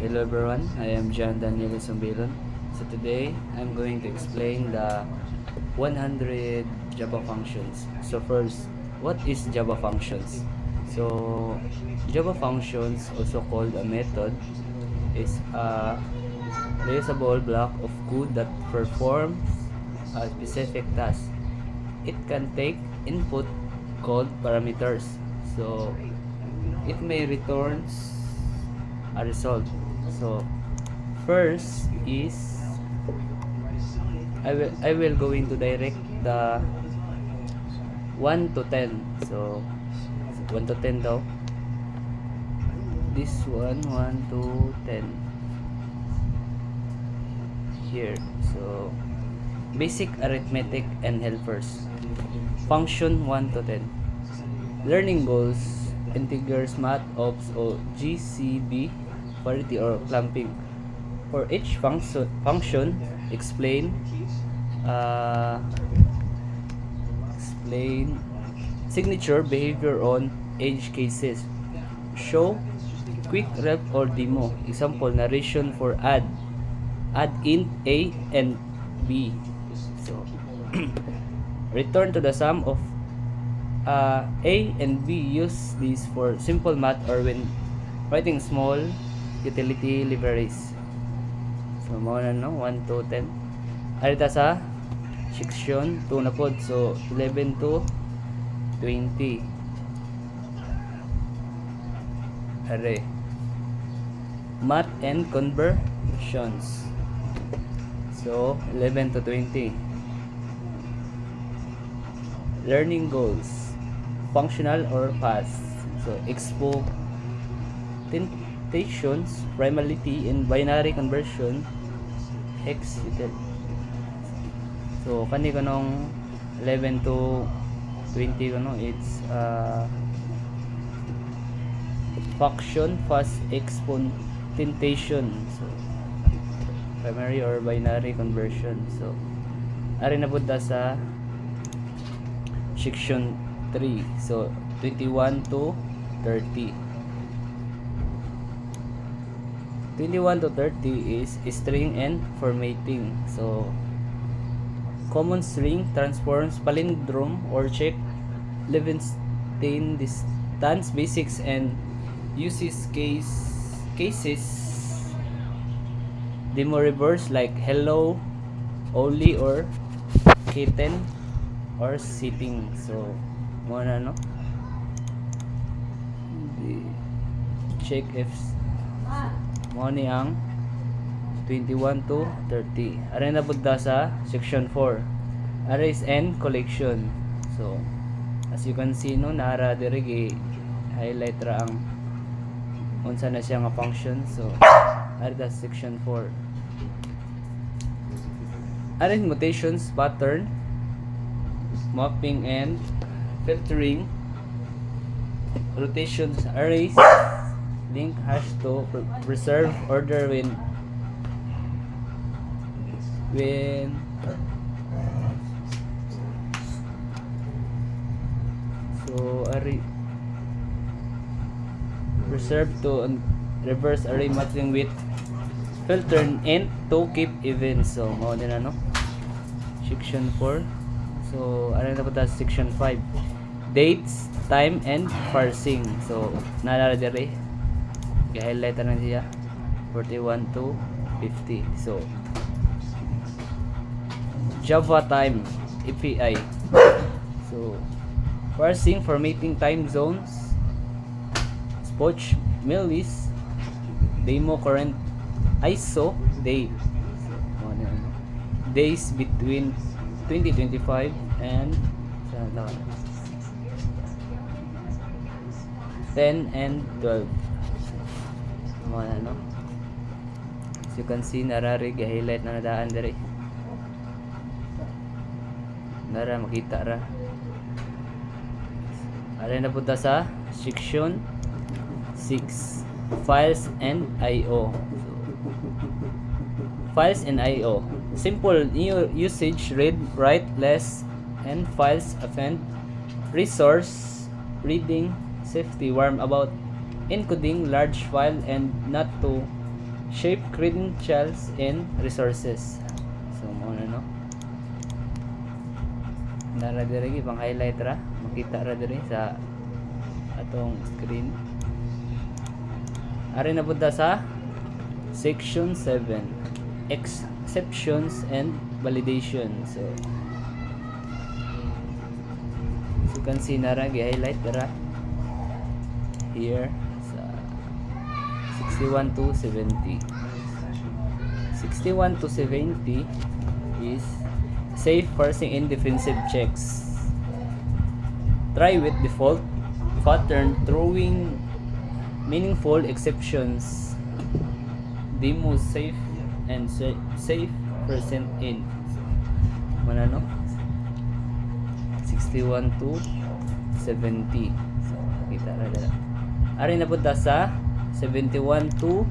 Hello everyone, I am John Daniel Sumbilon. So today, I'm going to explain the 100 Java functions. So first, what is Java functions? So Java functions, also called a method, is a reusable block of code that performs a specific task. It can take input called parameters. So it may returns a result. So first is I will going to direct the 1 to 10. So 1 to 10 daw. This one 1 to 10 here. So basic arithmetic and helpers. Function 1 to 10. Learning goals, integers, math, ops, o GCB, parity or clumping. For each function, explain signature behavior on edge cases. Show quick rep or demo. Example, narration for add int a and b. So return to the sum of a and b. Use these for simple math or when writing small utility libraries. So mo na no 1 to 10. Arita sa section 2 na pod. So 11 to 20. Are math and conversions. So 11 to 20. Learning goals, functional or fast. So expectations, primality in binary conversion, hex util. So kani kanong 11 to 20 kano, it's function fast exponentation. So primary or binary conversion. So ari na pud ta sa section 3. So 21 to 30. 21 to 30 is string and formatting. So common string transforms, palindrome or check, Levenshtein distance basics and uses cases, demo reverse like hello, only or kitten or sitting. So mo na no check if mo ni ang 21 to 30. Aray na budda sa section 4, arrays and collection. So as you can see no, nara diri highlight ra ang unsa na siya nga function. So ari ta section 4. Array mutations, pattern, mapping and filtering, rotations, arrays, link hash to preserve order when so array preserve to reverse array mapping with filter and to keep even. So mao din ano section 4. So ano na po ta section 5, dates, time and parsing. So naalala dire i-highlight na siya 41 to 50. So Java time API. So parsing, formatting time zones, Spoch, millis, demo current, ISO, day. So, days between 2025 and 10 and 12. No? As you can see, nararig highlight na nadaan dire. Nara makita ra. Ari na punta sa section 6, files and IO. So, files and IO. Simple usage, read, write, less, and files append, resource, reading, safety, warm about encoding large file and not to shape credentials and resources. So mo na no. Nara diri pang highlight ra, makita ra diri sa atong screen. Ari na punta sa section 7, exceptions and validation. So you can see nara gi-highlight dara here sa 61 to 70. 61 to 70 is safe parsing and defensive checks. Try with default pattern throwing meaningful exceptions. Demo safe and safe percent in. Mana no? 61 to 70. So, kita ra dala. Ari na punta sa 71 to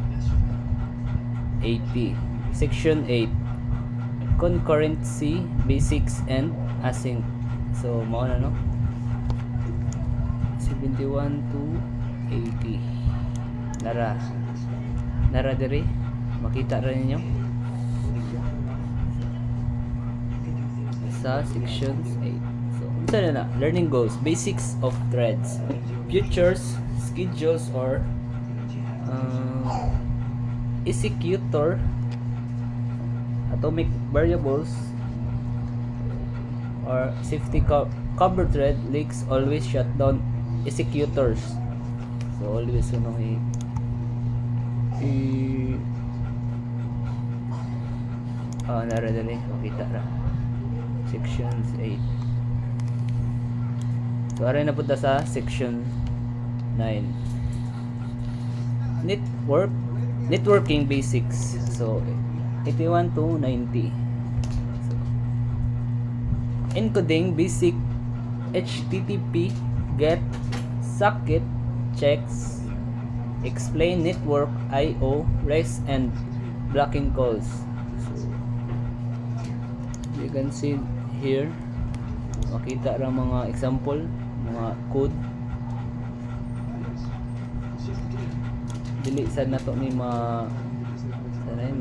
80. Section 8. Concurrency, basics and async. So mao na no. 71 to 80. Nara diri makita ra ninyo sa sections 8. So unsa na learning goals, basics of threads, futures, schedules or executor, atomic variables or safety cover thread leaks always shut down executors. So always sunong nara dali kita ra sections 8. So aray na punta sa section 9, networking basics. So 81 to 90. So, encoding basic HTTP get socket checks, explain network IO REST and blocking calls. So you can see here makita ra mga example, mga code. Dili sad nato ni sanay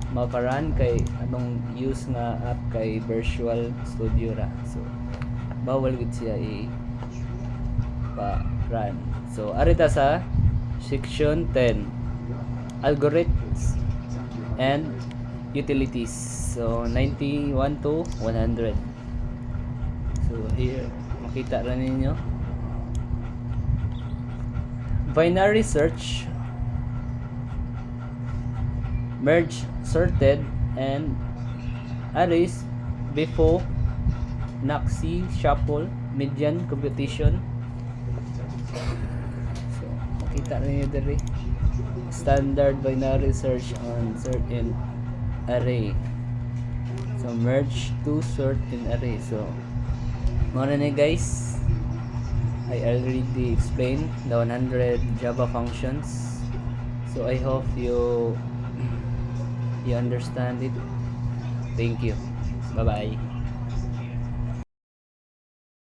makaran kay anong use nga app kay Visual Studio ra. So bawal gid siya pa-run. So arita sa section 10, algorithms and utilities. So 91 to 100. So here makita ra ninyo binary search, merge sorted and arrays, before Naxi shuffle, median computation. So makita rin nyo diri standard binary search on sort and array. So merge to sort and array. So muna na guys, I already explained the 100 Java functions. So I hope you understand it. Thank you. Bye bye.